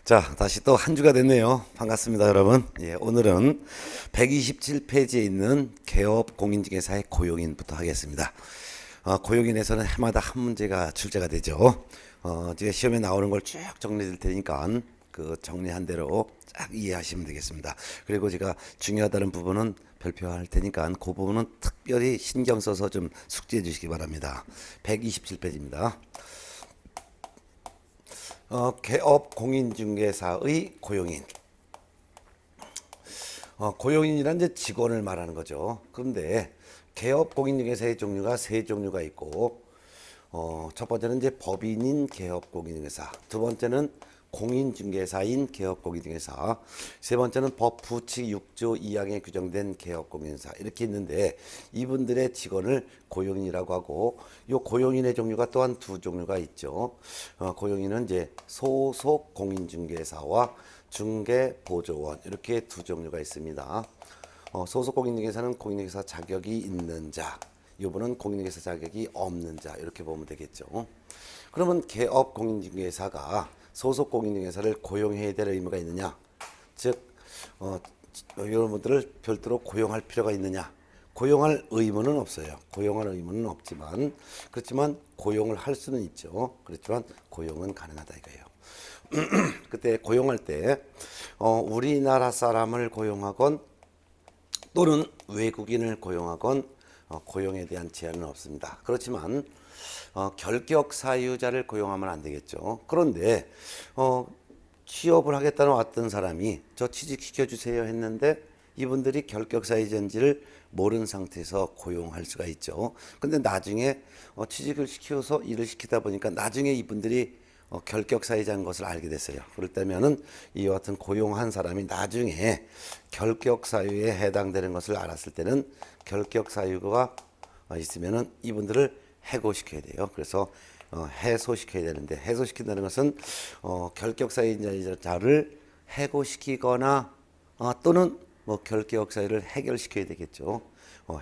자, 다시 또 한 주가 됐네요. 반갑습니다, 여러분. 예, 오늘은 127페이지에 있는 개업 공인중개사의 고용인부터 하겠습니다. 고용인에서는 해마다 한 문제가 출제가 되죠. 제가 시험에 나오는 걸 쭉 정리해 드릴 테니까 그 정리한 대로 쫙 이해하시면 되겠습니다. 그리고 제가 중요하다는 부분은 별표할 테니까 그 부분은 특별히 신경 써서 좀 숙지해 주시기 바랍니다. 127페이지입니다. 개업 공인중개사의 고용인. 고용인이란 이제 직원을 말하는 거죠. 그런데 개업 공인중개사의 종류가 세 종류가 있고, 첫 번째는 이제 법인인 개업 공인중개사, 두 번째는 공인중개사인 개업공인중개사, 세 번째는 법 부칙 6조 2항에 규정된 개업공인중개사 이렇게 있는데 이분들의 직원을 고용인이라고 하고 이 고용인의 종류가 또한 두 종류가 있죠. 고용인은 이제 소속 공인중개사와 중개보조원 이렇게 두 종류가 있습니다. 소속 공인중개사는 공인중개사 자격이 있는 자, 이분은 공인중개사 자격이 없는 자 이렇게 보면 되겠죠. 그러면 개업 공인중개사가 소속 공인중개사를 고용해야 될 의무가 있느냐? 즉, 여러분들을 별도로 고용할 필요가 있느냐? 고용할 의무는 없어요. 고용할 의무는 없지만, 그렇지만 고용을 할 수는 있죠. 그렇지만 고용은 가능하다 이거예요. 그때 고용할 때 우리나라 사람을 고용하건 또는 외국인을 고용하건 고용에 대한 제한은 없습니다. 그렇지만 결격 사유자를 고용하면 안 되겠죠. 그런데 취업을 하겠다는 왔던 사람이 저 취직시켜 주세요 했는데 이분들이 결격 사유자인지를 모르는 상태에서 고용할 수가 있죠. 근데 나중에 취직을 시켜서 일을 시키다 보니까 나중에 이분들이 결격 사유자인 것을 알게 됐어요. 그럴 때면은 이와 같은 고용한 사람이 나중에 결격 사유에 해당되는 것을 알았을 때는 결격 사유가 있으면은 이분들을 해고시켜야 돼요. 그래서 해소시켜야 되는데 해소시킨다는 것은 결격 사유자를 해고시키거나 또는 뭐 결격 사유를 해결시켜야 되겠죠.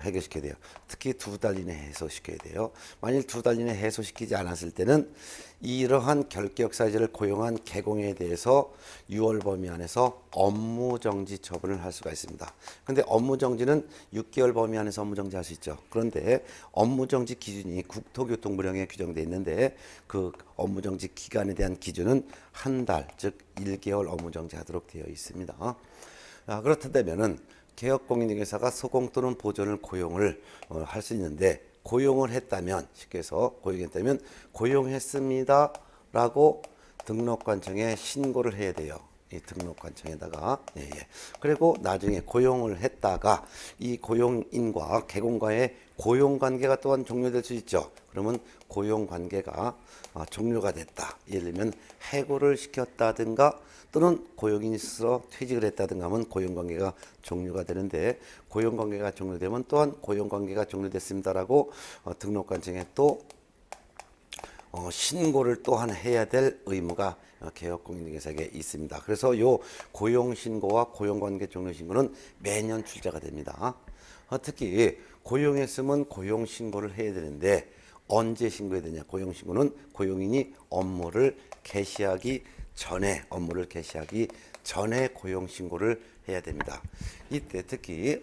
해결시켜야 돼요. 특히 2달 이내 해소시켜야 돼요. 만일 2달 이내 해소시키지 않았을 때는 이러한 결격 사유자를 고용한 개공에 대해서 6월 범위 안에서 업무정지 처분을 할 수가 있습니다. 그런데 업무정지는 6개월 범위 안에서 업무정지 할 수 있죠. 그런데 업무정지 기준이 국토교통부령에 규정되어 있는데 그 업무정지 기간에 대한 기준은 한 달, 즉 1개월 업무정지 하도록 되어 있습니다. 그렇다면은 개업공인중개사가 소공 또는 보존을 고용을 할 수 있는데 고용을 했다면 쉽게 해서 고용했다면 고용했습니다라고 등록관청에 신고를 해야 돼요. 이 등록관청에다가 그리고 나중에 고용을 했다가 이 고용인과 개공과의 고용관계가 또한 종료될 수 있죠. 그러면 고용관계가 종료가 됐다. 예를 들면 해고를 시켰다든가 또는 고용인이 스스로 퇴직을 했다든가 하면 고용관계가 종료가 되는데 고용관계가 종료되면 또한 고용관계가 종료됐습니다라고 등록관청에 또 신고를 또한 해야 될 의무가 개업공인중개사에게 있습니다. 그래서 요 고용신고와 고용관계 종료신고는 매년 출제가 됩니다. 특히 고용했으면 고용신고를 해야 되는데 언제 신고해야 되냐? 고용신고는 고용인이 업무를 개시하기 전에 고용신고를 해야 됩니다. 이때 특히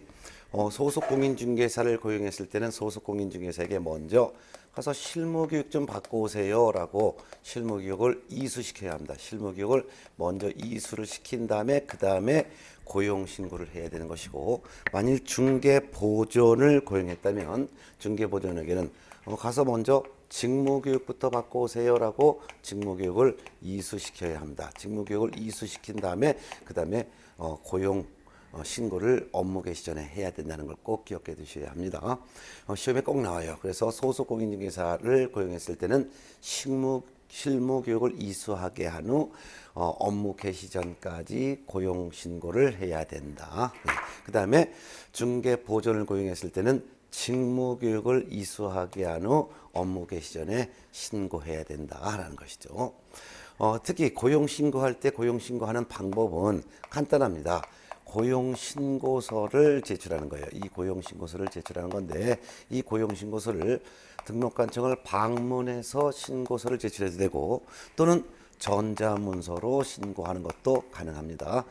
소속 공인중개사를 고용했을 때는 소속 공인중개사에게 먼저 가서 실무교육 좀 받고 오세요라고 실무교육을 이수시켜야 합니다. 실무교육을 먼저 이수를 시킨 다음에 그 다음에 고용신고를 해야 되는 것이고 만일 중개보존을 고용했다면 중개보존에게는 가서 먼저 직무교육부터 받고 오세요라고 직무교육을 이수시켜야 합니다. 직무교육을 이수시킨 다음에 그 다음에 고용 신고를 업무 개시 전에 해야 된다는 걸 꼭 기억해 두셔야 합니다. 시험에 꼭 나와요. 그래서 소속 공인중개사를 고용했을 때는 실무 교육을 이수하게 한 후 업무 개시 전까지 고용 신고를 해야 된다. 그 다음에 중개 보존을 고용했을 때는 직무 교육을 이수하게 한 후 업무 개시 전에 신고해야 된다라는 것이죠. 특히 고용 신고할 때 고용 신고하는 방법은 간단합니다. 고용신고서를 제출하는 거예요. 이 고용신고서를 제출하는 건데 이 고용신고서를 등록관청을 방문해서 신고서를 제출해도 되고 또는 전자문서로 신고하는 것도 가능합니다.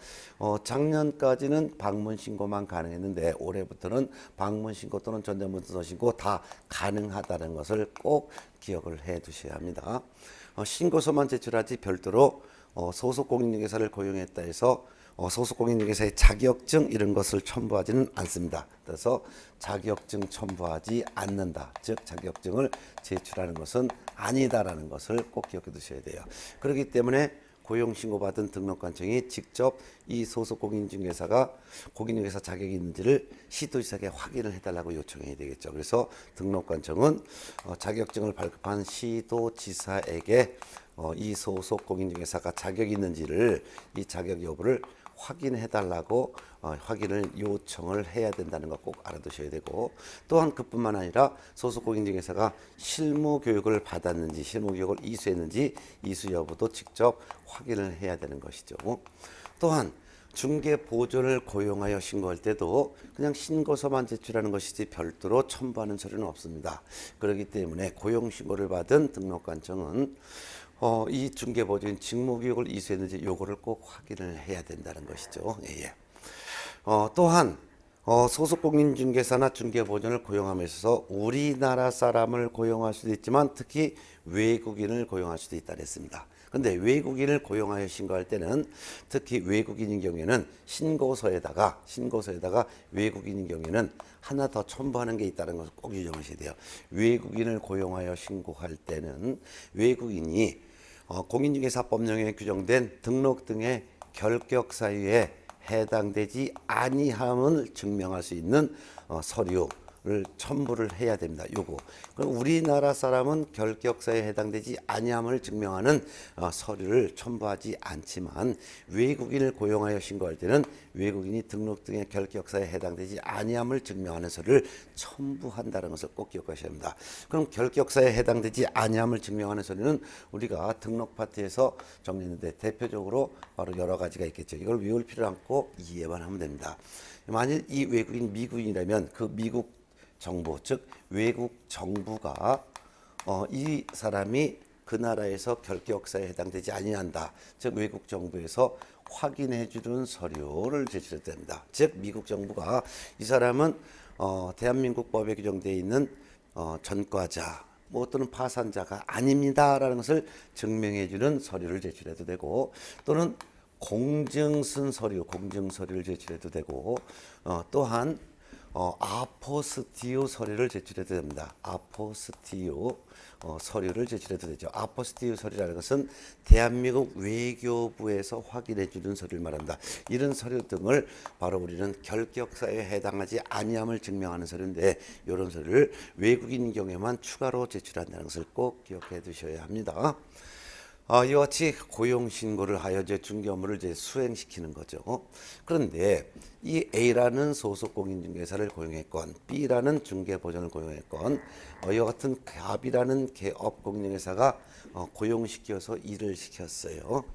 작년까지는 방문 신고만 가능했는데 올해부터는 방문 신고 또는 전자문서 신고 다 가능하다는 것을 꼭 기억을 해 두셔야 합니다. 신고서만 제출하지 별도로 소속 공인중개사를 고용했다 해서 소속 공인중개사의 자격증 이런 것을 첨부하지는 않습니다. 그래서 자격증 첨부하지 않는다. 즉 자격증을 제출하는 것은 아니다라는 것을 꼭 기억해 두셔야 돼요. 그렇기 때문에 고용신고받은 등록관청이 직접 이 소속 공인중개사가 공인중개사 자격이 있는지를 시도지사에게 확인을 해달라고 요청해야 되겠죠. 그래서 등록관청은 자격증을 발급한 시도지사에게 이 소속 공인중개사가 자격이 있는지를 이 자격 여부를 확인해달라고 확인을 요청을 해야 된다는 거 꼭 알아두셔야 되고, 또한 그뿐만 아니라 소속 공인중개사가 실무 교육을 받았는지 실무 교육을 이수했는지 이수 여부도 직접 확인을 해야 되는 것이죠. 또한 중개 보존을 고용하여 신고할 때도 그냥 신고서만 제출하는 것이지 별도로 첨부하는 서류는 없습니다. 그렇기 때문에 고용 신고를 받은 등록관청은 이 중개보조인 직무교육을 이수했는지 요거를 꼭 확인을 해야 된다는 것이죠. 예. 또한 소속 공인중개사나 중개보조인을 고용함에 있어서 우리나라 사람을 고용할 수도 있지만 특히 외국인을 고용할 수도 있다 그랬습니다. 근데 외국인을 고용하여 신고할 때는 특히 외국인인 경우에는 신고서에다가 외국인인 경우에는 하나 더 첨부하는 게 있다는 것을 꼭 유념하셔야 돼요. 외국인을 고용하여 신고할 때는 외국인이 공인중개사법령에 규정된 등록 등의 결격 사유에 해당되지 아니함을 증명할 수 있는 서류를 첨부를 해야 됩니다. 요거. 그럼 우리나라 사람은 결격사에 해당되지 아니함을 증명하는 서류를 첨부하지 않지만 외국인을 고용하여 신고할 때는 외국인이 등록 등의 결격사에 해당되지 아니함을 증명하는 서류를 첨부한다는 것을 꼭 기억하셔야 합니다. 그럼 결격사에 해당되지 아니함을 증명하는 서류는 우리가 등록 파트에서 정리했는데 대표적으로 바로 여러 가지가 있겠죠. 이걸 외울 필요 않고 이해만 하면 됩니다. 만일 이 외국인 미국인이라면 그 미국 정부, 즉 외국 정부가 이 사람이 그 나라에서 결격사에 해당되지 아니한다. 즉 외국 정부에서 확인해 주는 서류를 제출해야 됩니다. 즉 미국 정부가 이 사람은 대한민국 법에 규정되어 있는 전과자 또는 파산자가 아닙니다라는 것을 증명해 주는 서류를 제출해도 되고, 또는 공증슨 서류, 공증서류를 제출해도 되고, 또한 아포스티오 서류를 제출해도 됩니다. 아포스티오 서류를 제출해도 되죠. 아포스티오 서류라는 것은 대한민국 외교부에서 확인해 주는 서류를 말합니다. 이런 서류 등을 바로 우리는 결격사에 해당하지 아니함을 증명하는 서류인데, 이런 서류를 외국인 경우에만 추가로 제출한다는 것을 꼭 기억해 두셔야 합니다. 이와 같이 고용 신고를 하여 중개 업무를 수행시키는 거죠. 그런데 이 A라는 소속 공인중개사를 고용했건 B라는 중개보전을 고용했건 이와 같은 갑이라는 개업 공인중개사가 고용시켜서 일을 시켰어요.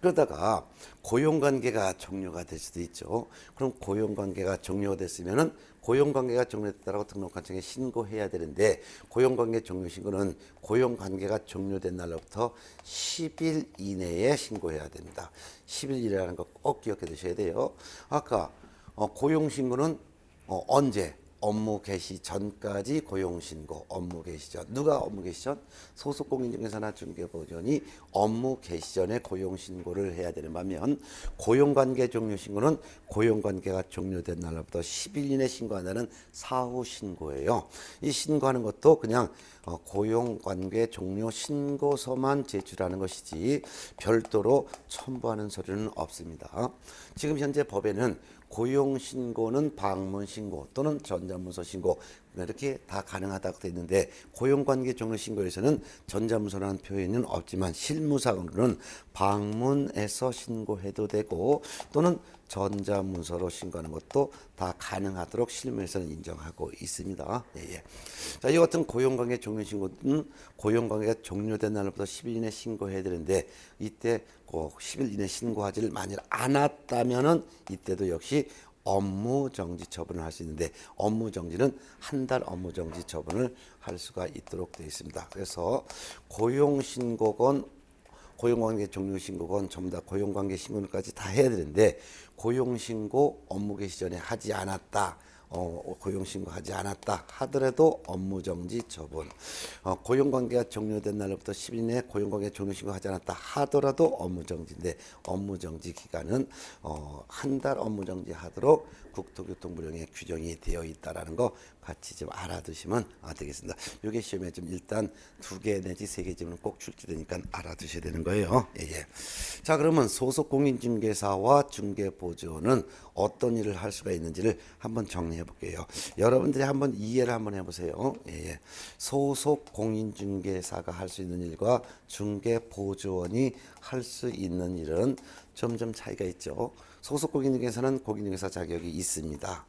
그러다가 고용관계가 종료가 될 수도 있죠. 그럼 고용관계가 종료됐으면은 고용관계가 종료됐다고 등록관청에 신고해야 되는데, 고용관계 종료 신고는 고용관계가 종료된 날로부터 10일 이내에 신고해야 됩니다. 10일 이내라는 거 꼭 기억해 두셔야 돼요. 아까 고용신고는 언제? 업무 개시 전까지 고용신고, 업무 개시 전. 누가 업무 개시 전? 소속 공인중개사나 중개보전이 업무 개시 전에 고용신고를 해야 되는 반면, 고용관계 종료 신고는 고용관계가 종료된 날로부터 10일 이내 신고한다는 사후 신고예요. 이 신고하는 것도 그냥 고용관계 종료 신고서만 제출하는 것이지 별도로 첨부하는 서류는 없습니다. 지금 현재 법에는 고용신고는 방문신고 또는 전자문서 신고 이렇게 다 가능하다고 되어 있는데, 고용관계 종료 신고에서는 전자문서라는 표현은 없지만 실무상으로는 방문해서 신고해도 되고 또는 전자문서로 신고하는 것도 다 가능하도록 실무에서는 인정하고 있습니다. 예. 자, 이 같은 고용관계 종료 신고는 고용관계가 종료된 날로부터 10일 이내 신고해야 되는데, 이때 10일 이내 신고하지를 만일 않았다면은 이때도 역시 업무 정지 처분을 할 수 있는데, 업무 정지는 한 달 업무 정지 처분을 할 수가 있도록 되어 있습니다. 그래서 고용 신고건 고용관계 종료신고건 전부 다 고용관계 신고까지 다 해야 되는데 고용신고 업무 개시 전에 하지 않았다. 고용신고하지 않았다 하더라도 업무정지 처분. 고용관계가 종료된 날로부터 10일 내에 고용관계 종료신고하지 않았다 하더라도 업무정지인데 업무정지 기간은 한 달 업무정지 하도록 국토교통부령에 규정이 되어 있다라는 거 같이 좀 알아두시면 되겠습니다. 이게 시험에 좀 일단 2개 내지 3개 지문은 꼭 출제되니까 알아두셔야 되는 거예요. 예. 자, 그러면 소속 공인중개사와 중개보조원은 어떤 일을 할 수가 있는지를 한번 정리해 볼게요. 여러분들이 한번 이해를 한번 해보세요. 예. 소속 공인중개사가 할 수 있는 일과 중개보조원이 할 수 있는 일은 점점 차이가 있죠. 소속 공인중개사는 공인중개사 자격이 있습니다.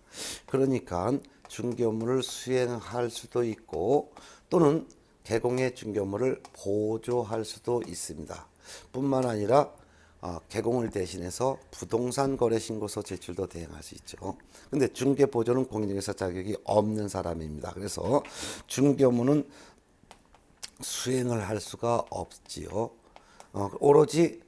그러니까 중개 업무를 수행할 수도 있고 또는 개공의 중개 업무를 보조할 수도 있습니다. 뿐만 아니라 개공을 대신해서 부동산 거래 신고서 제출도 대행할 수 있죠. 근데 중개 보조는 공인중개사 자격이 없는 사람입니다. 그래서 중개 업무는 수행을 할 수가 없지요. 오로지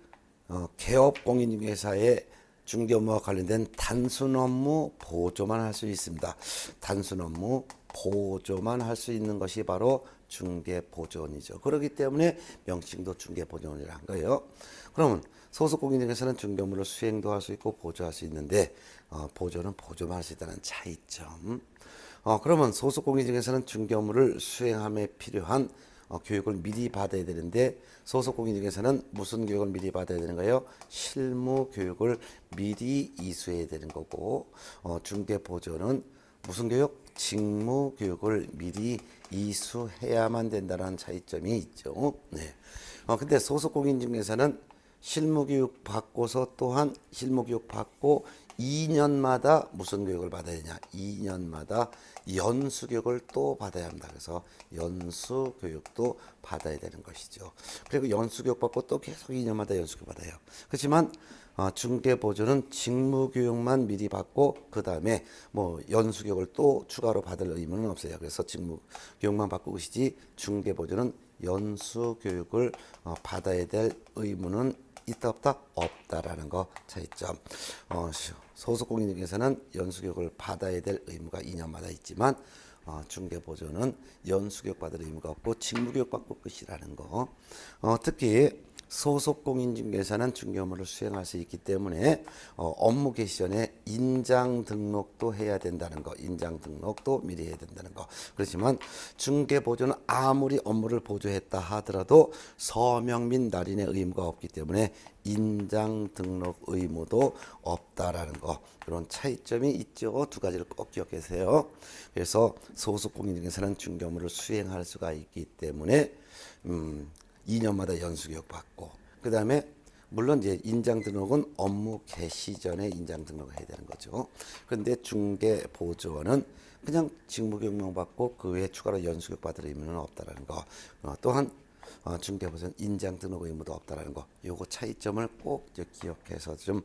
개업 공인중개사의 중개 업무와 관련된 단순 업무 보조만 할 수 있습니다. 단순 업무 보조만 할 수 있는 것이 바로 중개보조원이죠. 그렇기 때문에 명칭도 중개보조원이라는 거예요. 그러면 소속 공인중개사는 중개 업무를 수행도 할 수 있고 보조할 수 있는데 보조는 보조만 할 수 있다는 차이점. 그러면 소속 공인중개사는 중개 업무를 수행함에 필요한 교육을 미리 받아야 되는데 소속 공인중개사는 무슨 교육을 미리 받아야 되는 거예요? 실무 교육을 미리 이수해야 되는 거고 중개보조는 무슨 교육? 직무 교육을 미리 이수해야만 된다는 차이점이 있죠. 네. 근데 소속 공인중개사는 실무 교육 받고서 또한 실무 교육 받고 2년마다 무슨 교육을 받아야 되냐? 2년마다 연수 교육을 또 받아야 합니다. 그래서 연수 교육도 받아야 되는 것이죠. 그리고 연수 교육 받고 또 계속 2년마다 연수 교육 받아요. 그렇지만 중개보조는 직무 교육만 미리 받고 그 다음에 뭐 연수 교육을 또 추가로 받을 의무는 없어요. 그래서 직무 교육만 받고 계시지 중개보조는 연수 교육을 받아야 될 의무는 있다 없다? 없다라는 거 차이점. 소속 공인중개사는 연수교육을 받아야 될 의무가 2년마다 있지만 중개보조는 연수교육 받을 의무가 없고 직무교육 받고 끝이라는 거. 특히 소속 공인중개사는 중개 업무를 수행할 수 있기 때문에 업무 개시 전에 인장 등록도 해야 된다는 거, 인장 등록도 미리 해야 된다는 거. 그렇지만 중개보조는 아무리 업무를 보조했다 하더라도 서명 및 날인의 의무가 없기 때문에 인장 등록 의무도 없다라는 거. 그런 차이점이 있죠. 두 가지를 꼭 기억하세요. 그래서 소속 공인중개사는 중개 업무를 수행할 수가 있기 때문에 2년마다 연수교육 받고 그 다음에 물론 이제 인장 등록은 업무 개시 전에 인장 등록을 해야 되는 거죠. 그런데 중개보조원은 그냥 직무교육만 받고 그 외에 추가로 연수교육 받을 의무는 없다라는 거. 또한 중개보조는 인장 등록 의무도 없다라는 거. 요거 차이점을 꼭 기억해서 좀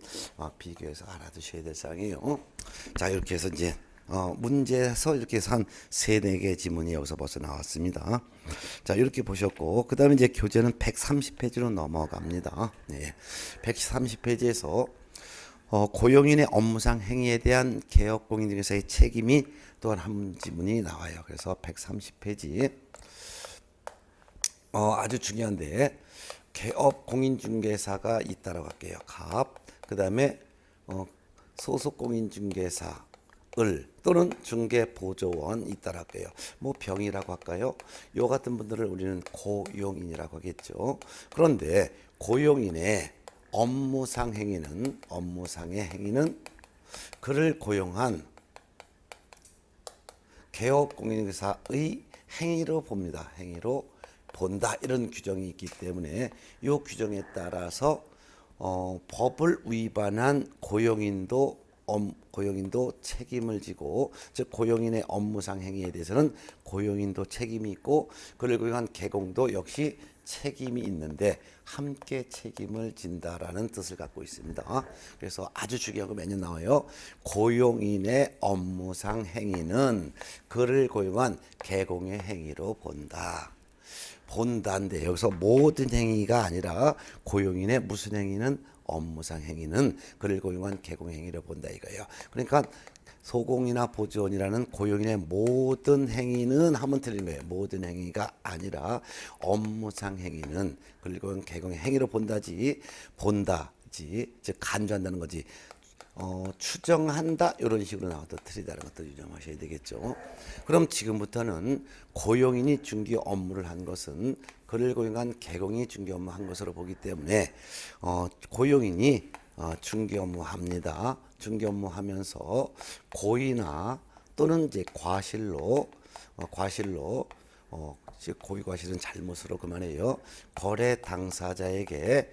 비교해서 알아두셔야 될 사항이에요. 자, 이렇게 해서 이제 문제에서 이렇게 해서 한 3-4개 지문이 여기서 벌써 나왔습니다. 자, 이렇게 보셨고, 그 다음에 이제 교재는 130페이지로 넘어갑니다. 네. 130페이지에서 고용인의 업무상 행위에 대한 개업 공인중개사의 책임이 또한 한 지문이 나와요. 그래서 130페이지. 아주 중요한데, 개업 공인중개사가 있다라고 할게요. 갑. 그 다음에 소속 공인중개사 또는 중개보조원 있다라고 할게요. 뭐 병이라고 할까요? 요 같은 분들을 우리는 고용인이라고 하겠죠. 그런데 고용인의 업무상의 행위는 그를 고용한 개업 공인중개사의 행위로 봅니다. 행위로 본다. 이런 규정이 있기 때문에 이 규정에 따라서 법을 위반한 고용인도 책임을 지고, 즉 고용인의 업무상 행위에 대해서는 고용인도 책임이 있고 그를 고용한 개공도 역시 책임이 있는데 함께 책임을 진다라는 뜻을 갖고 있습니다. 그래서 아주 중요한 거 매년 나와요. 고용인의 업무상 행위는 그를 고용한 개공의 행위로 본다. 본다인데 여기서 모든 행위가 아니라 고용인의 무슨 행위는 업무상 행위는 그를 고용한 개공 행위를 본다 이거예요. 그러니까 소공이나 보조원이라는 고용인의 모든 행위는 하면 틀린 거예요. 모든 행위가 아니라 업무상 행위는 그를 고용한 개공의 행위로 본다지 즉 간주한다는 거지. 추정한다 이런 식으로 나와도 틀리다는 것도 유념하셔야 되겠죠. 그럼 지금부터는 고용인이 중개 업무를 한 것은 그를 고용한 개공이 중개 업무 한 것으로 보기 때문에 고용인이 중개 업무 합니다. 중개 업무 하면서 고의나 또는 이제 과실로 즉 고의 과실은 잘못으로 그만해요. 거래 당사자에게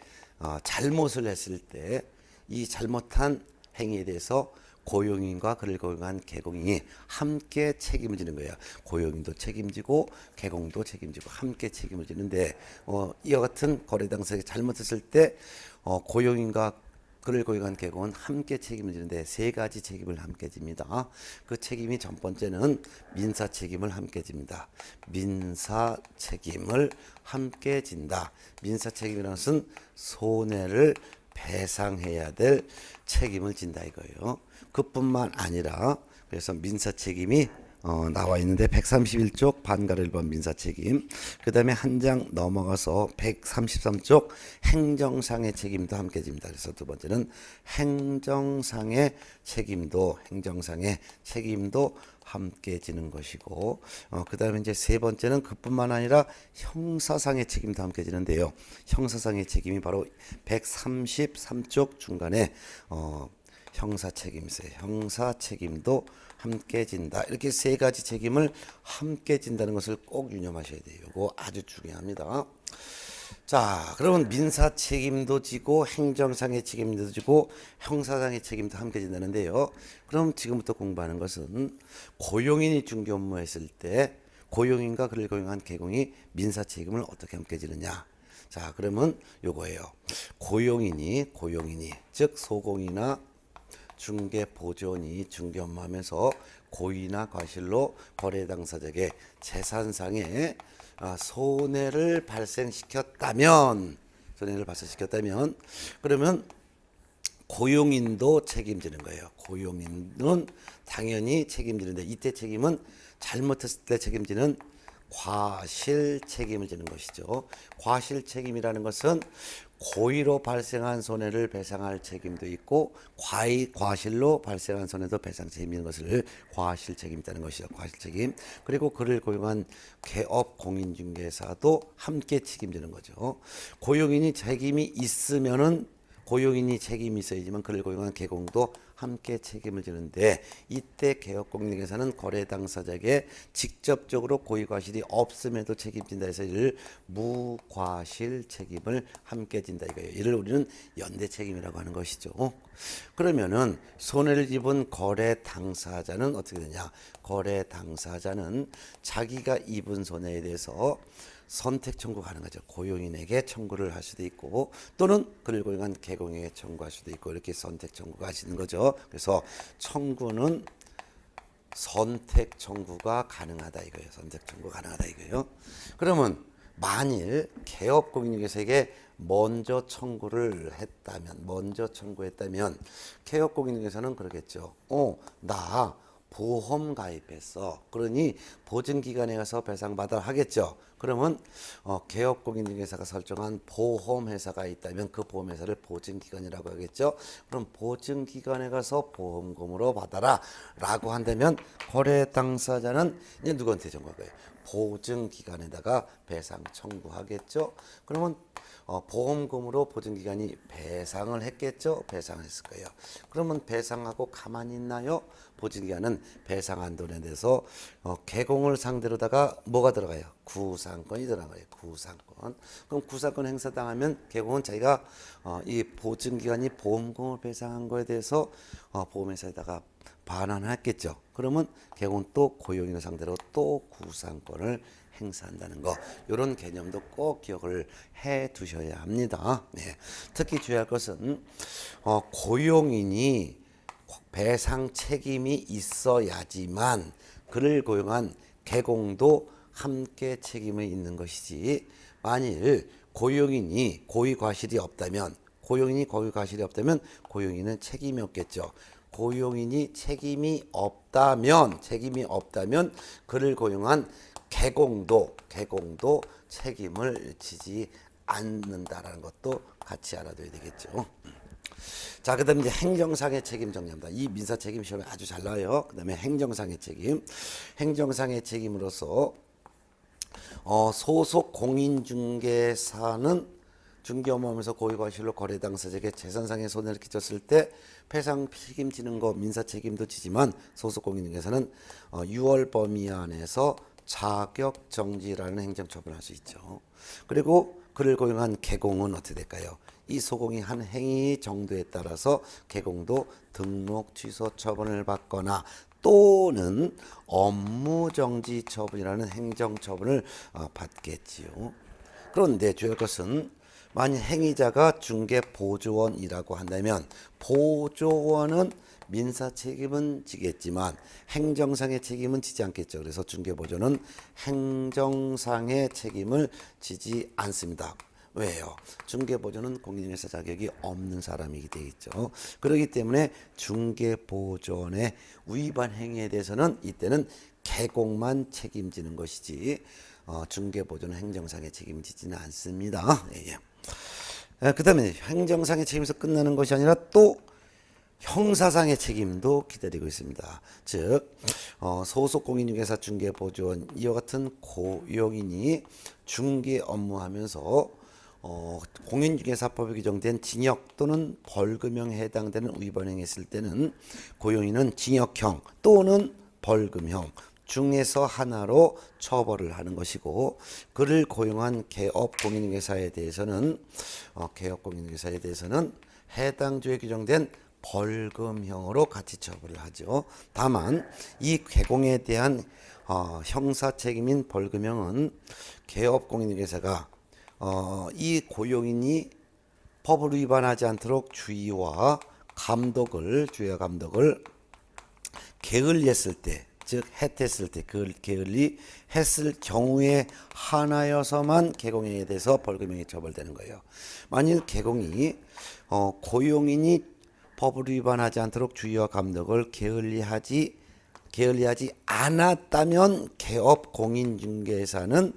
잘못을 했을 때 이 잘못한 행위에 대해서 고용인과 그를 고용한 개공인이 함께 책임을 지는 거예요. 고용인도 책임지고 개공도 책임지고 함께 책임을 지는데 이와 같은 거래 당사자가 잘못했을 때 고용인과 그를 고용한 개공은 함께 책임을 지는데 세 가지 책임을 함께 집니다. 그 책임이 첫 번째는 민사 책임을 함께 집니다. 민사 책임을 함께 진다. 민사 책임이라는 것은 손해를 배상해야 될 책임을 진다 이거예요. 그뿐만 아니라 그래서 민사 책임이 나와 있는데 131쪽 반가를 1번 민사 책임, 그 다음에 한 장 넘어가서 133쪽 행정상의 책임도 함께 집니다. 그래서 두 번째는 행정상의 책임도 함께 지는 것이고, 그 다음에 이제 세 번째는 그뿐만 아니라 형사상의 책임도 함께 지는데요. 형사상의 책임이 바로 133쪽 중간에 형사 책임 있어요. 형사 책임도 함께 진다. 이렇게 세 가지 책임을 함께 진다는 것을 꼭 유념하셔야 돼요. 이거 아주 중요합니다. 자, 그러면 민사 책임도 지고 행정상의 책임도 지고 형사상의 책임도 함께 진다는데요. 그럼 지금부터 공부하는 것은 고용인이 중개 업무했을 때 고용인과 그를 고용한 개공이 민사 책임을 어떻게 함께 지느냐. 자, 그러면 요거예요. 고용인이 즉 소공이나 중개 보조원이 중개 업무하면서 고의나 과실로 거래 당사자에게 재산상의 손해를 발생시켰다면 그러면 고용인도 책임지는 거예요. 고용인은 당연히 책임지는데 이때 책임은 잘못했을 때 책임지는 과실 책임을 지는 것이죠. 과실 책임이라는 것은 고의로 발생한 손해를 배상할 책임도 있고 과실로 발생한 손해도 배상 책임인 것을 과실 책임이라는 것이죠. 과실 책임. 그리고 그를 고용한 개업 공인중개사도 함께 책임지는 거죠. 고용인이 책임이 있어야지만 그를 고용한 개공도 함께 책임을 지는데 이때 개업공인중개사는 거래 당사자에게 직접적으로 고의과실이 없음에도 책임진다 해서 이를 무과실 책임을 함께 진다 이거예요. 이를 우리는 연대 책임이라고 하는 것이죠. 그러면은 손해를 입은 거래 당사자는 어떻게 되냐? 거래 당사자는 자기가 입은 손해에 대해서 선택 청구 가능하죠. 고용인에게 청구를 할 수도 있고 또는 그를 고용한 개공에게 청구할 수도 있고 이렇게 선택 청구가 하시는 거죠. 그래서 청구는 선택 청구가 가능하다 이거예요. 선택 청구 가능하다 이거예요. 그러면 만일 개업공인중개사에게 먼저 청구했다면 개업공인중개사는 그러겠죠. 나 보험 가입했어. 그러니 보증기관에 가서 배상받아 하겠죠. 그러면 개업공인중개사가 설정한 보험회사가 있다면 그 보험회사를 보증기관이라고 하겠죠. 그럼 보증기관에 가서 보험금으로 받아라 라고 한다면 거래 당사자는 이제 누구한테 청구할 거예요? 보증기관에다가 배상 청구하겠죠. 그러면 보험금으로 보증기관이 배상을 했겠죠. 배상했을 거예요. 그러면 배상하고 가만히 있나요? 보증기관은 배상한 돈에 대해서 개공을 상대로다가 뭐가 들어가요? 구상권이 들어가요. 구상권. 그럼 구상권 행사당하면 개공은 자기가 이 보증기관이 보험금을 배상한 거에 대해서 보험회사에다가 반환을 했겠죠. 그러면 개공은 또 고용인을 상대로 또 구상권을 행사한다는 거, 이런 개념도 꼭 기억을 해 두셔야 합니다. 네. 특히 주의할 것은 고용인이 배상 책임이 있어야지만 그를 고용한 개공도 함께 책임이 있는 것이지, 만일 고용인이 고의과실이 없다면 고용인은 책임이 없겠죠. 고용인이 책임이 없다면 그를 고용한 개공도 책임을 지지 않는다라는 것도 같이 알아둬야 되겠죠. 자, 그다음에 이제 행정상의 책임 정리합니다. 이 민사 책임 시험에 아주 잘 나와요. 그다음에 행정상의 책임으로서 소속 공인중개사는 중개 업무하면서 고의과실로 거래 당사자에게 재산상의 손해를 끼쳤을 때 배상 책임지는 거 민사 책임도 지지만 소속 공인중개사는 6월 범위 안에서 자격 정지라는 행정처분을 할 수 있죠. 그리고 그를 고용한 개공은 어떻게 될까요? 이 소공이 한 행위 정도에 따라서 개공도 등록 취소 처분을 받거나 또는 업무정지 처분이라는 행정처분을 받겠지요. 그런데 주의할 것은 만약 행위자가 중개보조원이라고 한다면 보조원은 민사 책임은 지겠지만 행정상의 책임은 지지 않겠죠. 그래서 중개보조는 행정상의 책임을 지지 않습니다. 왜요? 중개보조는 공인중개사 자격이 없는 사람이기 되겠죠. 그렇기 때문에 중개보조원의 위반 행위에 대해서는 이때는 개공만 책임지는 것이지 중개보조는 행정상의 책임을 지지는 않습니다. 예. 그 다음에 행정상의 책임에서 끝나는 것이 아니라 또 형사상의 책임도 기다리고 있습니다. 즉 소속 공인중개사 중개보조원 이와 같은 고용인이 중개 업무하면서 공인중개사법에 규정된 징역 또는 벌금형에 해당되는 위반 행위했을 때는 고용인은 징역형 또는 벌금형 중에서 하나로 처벌을 하는 것이고, 그를 고용한 개업 공인중개사에 대해서는 해당 주에 규정된 벌금형으로 같이 처벌을 하죠. 다만 이 개공에 대한 형사 책임인 벌금형은 개업 공인중개사가 이 고용인이 법을 위반하지 않도록 주의와 감독을 게을리했을 때, 즉 해했을 때, 게을리했을 경우에 하나여서만 개공행위에 대해서 벌금형이 처벌되는 거예요. 만일 개공이 고용인이 법을 위반하지 않도록 주의와 감독을 게을리하지 않았다면 개업 공인중개사는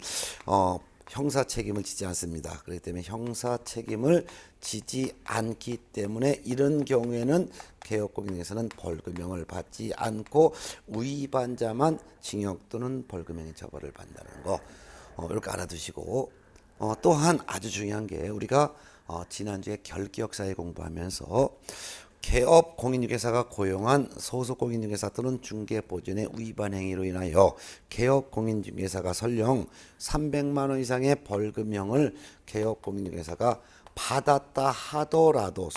형사 책임을 지지 않습니다. 그렇기 때문에 형사 책임을 지지 않기 때문에 이런 경우에는 개업 공인중개사는 벌금형을 받지 않고 위반자만 징역 또는 벌금형의 처벌을 받는다는 거 이렇게 알아두시고, 또한 아주 중요한 게 우리가 지난주에 결기역사에 공부하면서 개업 공인중개사가 고용한 소속 공인중개사 또는 중개보조원의 위반 행위로 인하여 개업 공인중개사가 설령 300만 원 이상의 벌금형을 개업 공인중개사가 받았다 하더라도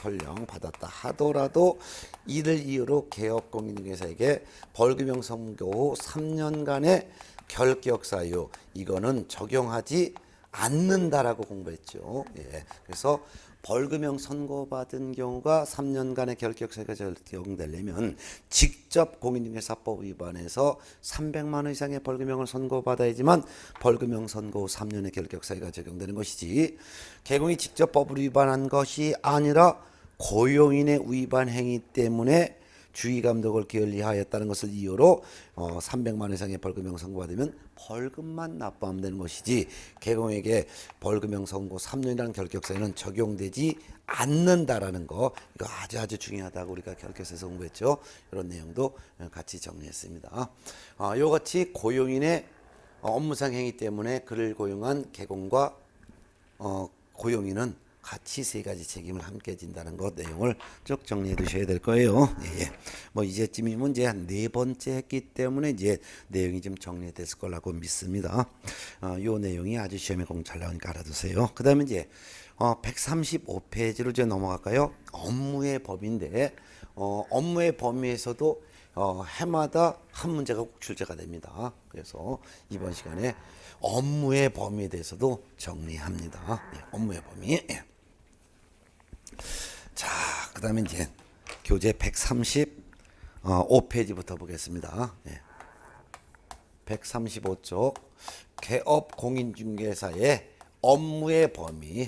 이를 이유로 개업 공인중개사에게 벌금형 선고 후 3년간의 결격사유 이거는 적용하지 않는다라고 공부했죠. 예. 그래서 벌금형 선고받은 경우가 3년간의 결격사유가 적용되려면 직접 공인중개사법 위반해서 300만 원 이상의 벌금형을 선고받아야지만 벌금형 선고 후 3년의 결격사유가 적용되는 것이지, 개공이 직접 법을 위반한 것이 아니라 고용인의 위반 행위 때문에 주의 감독을 게을리하였다는 것을 이유로 300만 원 이상의 벌금형 선고받으면 벌금만 납부하면 되는 것이지, 개공에게 벌금형 선고 3년이라는 결격사유는 적용되지 않는다라는 거, 이거 아주 중요하다고 우리가 결격사에서 공부했죠. 이런 내용도 같이 정리했습니다. 이같이 고용인의 업무상 행위 때문에 그를 고용한 개공과 고용인은 같이 세 가지 책임을 함께 진다는 것 내용을 쭉 정리해 두셔야 될 거예요. 예. 뭐 이제쯤이면 이제 한 네 번째 했기 때문에 이제 내용이 좀 정리됐을 거라고 믿습니다. 요 내용이 아주 시험에 공 잘 나오니까 알아두세요. 그 다음에 이제 135페이지로 이제 넘어갈까요? 업무의 범위인데 업무의 범위에서도 해마다 한 문제가 꼭 출제가 됩니다. 그래서 이번 시간에 업무의 범위에 대해서도 정리합니다. 예, 업무의 범위. 예. 자, 그 다음에 이제 교재 135페이지부터 보겠습니다. 예. 135쪽 개업 공인중개사의 업무의 범위.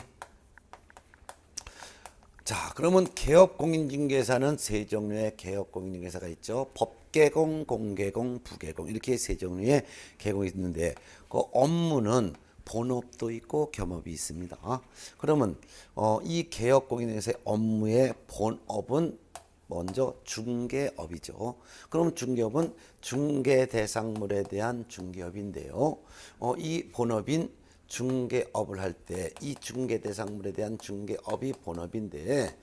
자, 그러면 개업 공인중개사는 세 종류의 개업 공인중개사가 있죠. 법개공, 공개공, 부개공 이렇게 세 종류의 개공이 있는데 그 업무는 본업도 있고 겸업이 있습니다. 그러면 이 개업 공인중개사의 업무의 본업은 먼저 중개업이죠. 그럼 중개업은 중개대상물에 대한 중개업인데요. 이 본업인 중개업을 할 때 이 중개대상물에 대한 중개업이 본업인데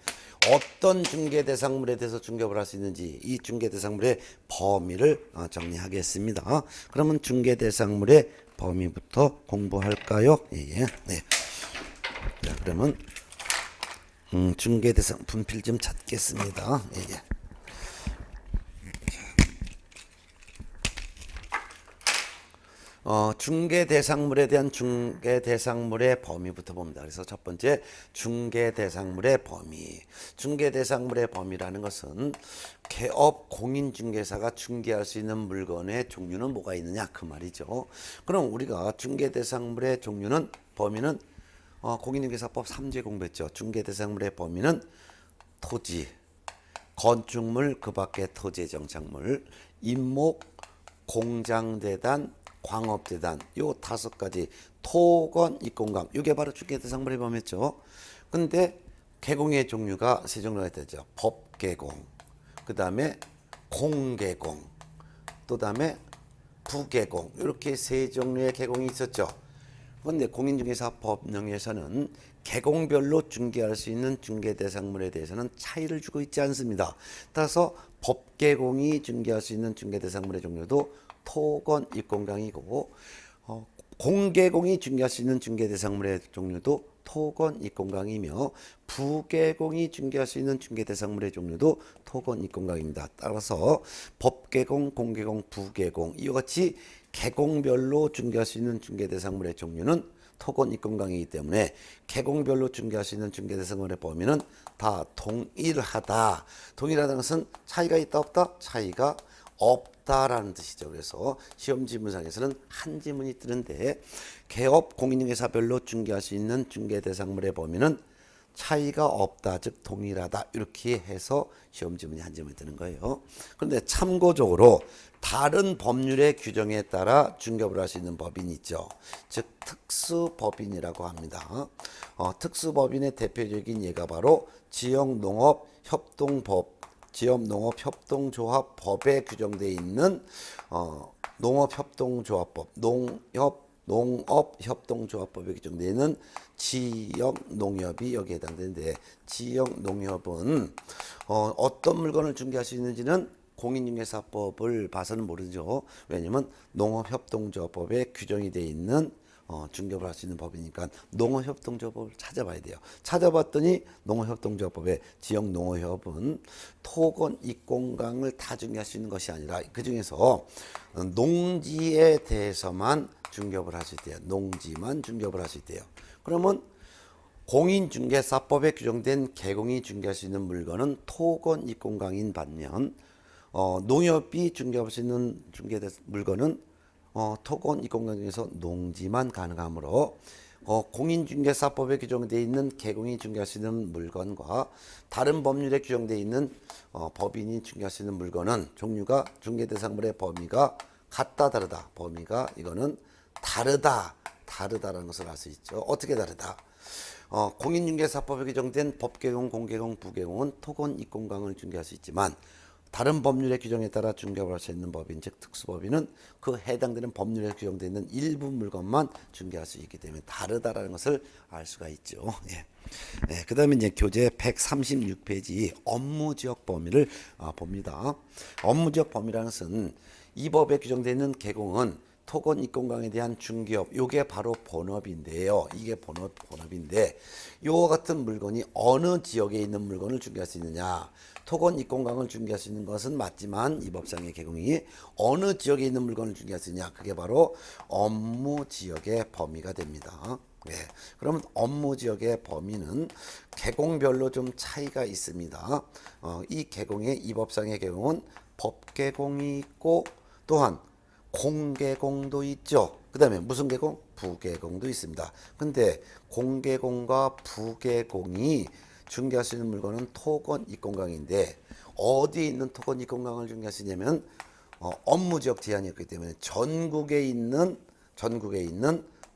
어떤 중개대상물에 대해서 중개업을 할 수 있는지 이 중개대상물의 범위를 정리하겠습니다. 그러면 중개대상물의 범위부터 공부할까요? 예. 네. 자, 그러면 중개대상 분필 좀 찾겠습니다. 예. 중개대상물에 대한 중개대상물의 범위부터 봅니다. 그래서 첫 번째 중개대상물의 범위. 중개대상물의 범위라는 것은 개업 공인중개사가 중개할 수 있는 물건의 종류는 뭐가 있느냐 그 말이죠. 그럼 우리가 중개대상물의 종류는 범위는 공인중개사법 3조에 공부했죠. 중개대상물의 범위는 토지, 건축물 그 밖의 토지의 정착물, 임목, 공장대단, 광업재단 요 5가지 토건 입공강 이게 바로 중개대상물의 범위였죠. 근데 개공의 종류가 세 종류가 되죠. 법개공, 그 다음에 공개공, 또 다음에 부개공 이렇게 세 종류의 개공이 있었죠. 그런데 공인중개사법령에서는 개공별로 중개할 수 있는 중개대상물에 대해서는 차이를 주고 있지 않습니다. 따라서 법개공이 중개할 수 있는 중개대상물의 종류도 토건 입공강이고 공개공이 중개할 수 있는 중개대상물의 종류도 토건 입공강이며 부개공이 중개할 수 있는 중개대상물의 종류도 토건 입공강입니다. 따라서 법개공, 공개공, 부개공 이와 같이 개공별로 중개할 수 있는 중개대상물의 종류는 토건 입공강이기 때문에 개공별로 중개할 수 있는 중개대상물의 범위는 다 동일하다. 동일하다는 것은 차이가 있다 없다? 차이가 없다라는 뜻이죠. 그래서 시험 지문상에서는 한 지문이 뜨는데 개업 공인중개사별로 중개할 수 있는 중개대상물의 범위는 차이가 없다, 즉 동일하다 이렇게 해서 시험 지문이 한 지문이 뜨는 거예요. 그런데 참고적으로 다른 법률의 규정에 따라 중개업을 할 수 있는 법인이 있죠. 즉 특수법인이라고 합니다. 특수법인의 대표적인 예가 바로 지역농업협동법, 지역농업협동조합법에 규정되어 있는 농업협동조합법, 농업협동조합법에 규정되어 있는 지역농협이 여기에 해당되는데 지역농협은 어떤 물건을 중개할 수 있는지는 공인중개사법을 봐서는 모르죠. 왜냐하면 농업협동조합법에 규정이 되어 있는 중개업을 할 수 있는 법이니까 농어협동조합법을 찾아봐야 돼요. 찾아봤더니 농어협동조합법의 지역농어협은 토건 입공강을 다 중개할 수 있는 것이 아니라 그 중에서 농지에 대해서만 중개업을 할 수 있대요. 농지만 중개업을 할 수 있대요. 그러면 공인중개사법에 규정된 개공이 중개할 수 있는 물건은 토건 입공강인 반면 농협이 중개할 수 있는 물건은 토건 입공강 중에서 농지만 가능하므로 공인중개사법에 규정되어 있는 개공이 중개할 수 있는 물건과 다른 법률에 규정되어 있는 법인이 중개할 수 있는 물건은 종류가 중개대상물의 범위가 같다 다르다. 범위가 이거는 다르다라는 것을 알 수 있죠. 어떻게 다르다? 공인중개사법에 규정된 법개공, 공개공, 부개공은 토건 입공강을 중개할 수 있지만 다른 법률의 규정에 따라 중개업을 할 수 있는 법인, 즉 특수법인은 그 해당되는 법률에 규정되어 있는 일부 물건만 중개할 수 있기 때문에 다르다라는 것을 알 수가 있죠. 예. 네, 그 다음에 이제 교재 136페이지 업무지역 범위를 봅니다. 업무지역 범위라는 것은 이 법에 규정되어 있는 개공은 토건 입공강에 대한 중개업, 요게 바로 본업인데요. 이게 본업인데 요 같은 물건이 어느 지역에 있는 물건을 중개할 수 있느냐. 토건 입공강을 중개할 수 있는 것은 맞지만 이 법상의 개공이 어느 지역에 있는 물건을 중개할 수 있느냐. 그게 바로 업무지역의 범위가 됩니다. 네. 그러면 업무지역의 범위는 개공별로 좀 차이가 있습니다. 이 개공의 이 법상의 개공은 법개공이 있고 또한 공개공도 있죠. 그 다음에 무슨 계공? 부계공도 있습니다. 근데 공계공과 부계공이 중개할 수 있는 물건은 토건 입공강인데 어디에 있는 토건 입공강을 중개할 수 있냐면 업무지역 제한이 없기 때문에 전국에 있는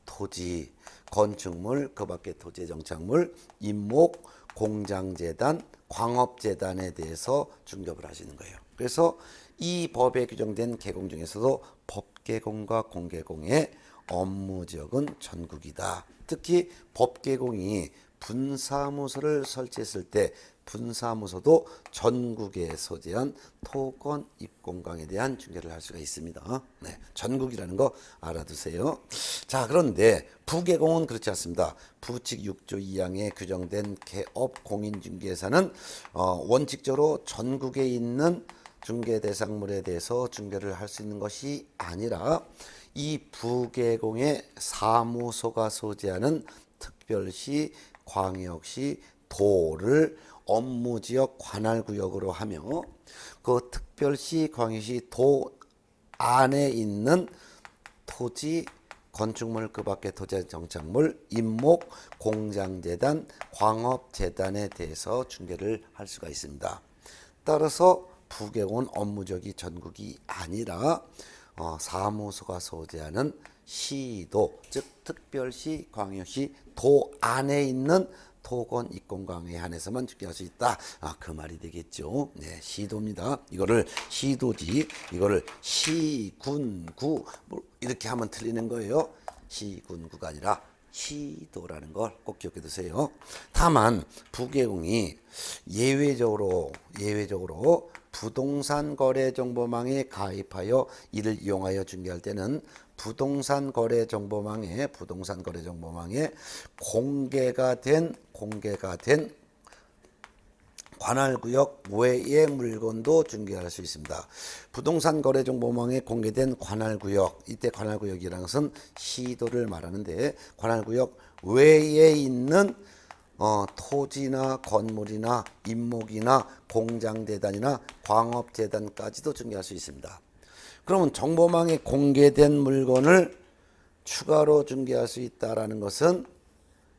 토지, 건축물, 그 밖에 토지 정착물, 임목, 공장재단, 광업재단에 대해서 중개업을 하시는 거예요. 그래서 이 법에 규정된 계공 중에서도 법계공과 공계공의 업무지역은 전국이다. 특히 법계공이 분사무소를 설치했을 때 분사무소도 전국에 소재한 토건 입공강에 대한 중개를 할 수가 있습니다. 네, 전국이라는 거 알아두세요. 자, 그런데 부계공은 그렇지 않습니다. 부칙 6조 2항에 규정된 개업 공인중개사는 원칙적으로 전국에 있는 중개 대상물에 대해서 중개를 할 수 있는 것이 아니라 이 부계공의 사무소가 소재하는 특별시, 광역시, 도를 업무지역 관할구역으로 하며 그 특별시, 광역시, 도 안에 있는 토지, 건축물 그 밖의 토지 정착물, 임목, 공장재단, 광업재단에 대해서 중개를 할 수가 있습니다. 따라서 부계공은 업무지역이 전국이 아니라 사무소가 소재하는 시도, 즉 특별시, 광역시, 도 안에 있는 토건 입공강에 한해서만 중개할 수 있다. 그 말이 되겠죠. 네, 시도입니다. 이거를 시도지, 이거를 시군구 이렇게 하면 틀리는 거예요. 시군구가 아니라 시도라는 걸 꼭 기억해 두세요. 다만 부계공이 예외적으로 부동산 거래 정보망에 가입하여 이를 이용하여 중개할 때는 부동산 거래 정보망에 공개가 된 관할구역 외의 물건도 중개할 수 있습니다. 부동산 거래 정보망에 공개된 관할구역, 이때 관할구역이라는 것은 시도를 말하는데 관할구역 외에 있는 토지나 건물이나 임목이나 공장재단이나 광업재단까지도 중개할 수 있습니다. 그러면 정보망에 공개된 물건을 추가로 중개할 수 있다라는 것은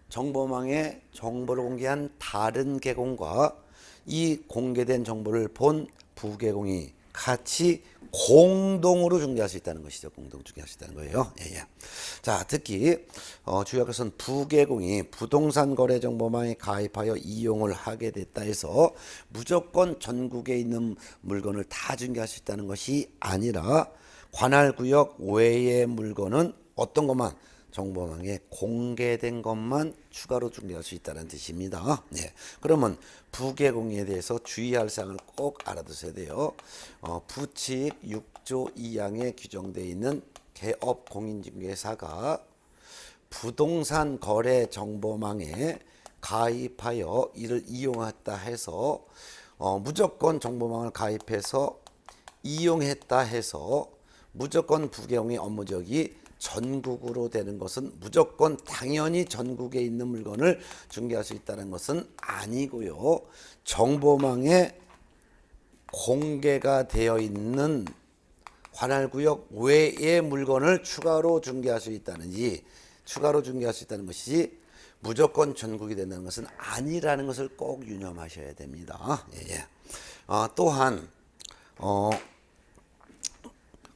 정보망에 정보를 공개한 다른 계공과 이 공개된 정보를 본 부계공이 같이 공동으로 중개할 수 있다는 것이죠. 공동 중개할 수 있다는 거예요. 예. 자, 특히 주요한 것은 부계공이 부동산 거래 정보망에 가입하여 이용을 하게 됐다 해서 무조건 전국에 있는 물건을 다 중개할 수 있다는 것이 아니라 관할구역 외의 물건은 어떤 것만 정보망에 공개된 것만 추가로 중개할 수 있다는 뜻입니다. 네. 그러면 부계공에 대해서 주의할 사항을 꼭 알아두셔야 돼요. 부칙 6조 2항에 규정되어 있는 개업 공인중개사가 부동산 거래 정보망에 가입하여 이를 이용했다 해서 무조건 정보망을 가입해서 이용했다 해서 무조건 부계공의 업무지역이 전국으로 되는 것은 무조건 당연히 전국에 있는 물건을 중개할 수 있다는 것은 아니고요. 정보망에 공개가 되어 있는 관할구역 외의 물건을 추가로 중개할 수 있다는 것이지 무조건 전국이 된다는 것은 아니라는 것을 꼭 유념하셔야 됩니다. 예. 또한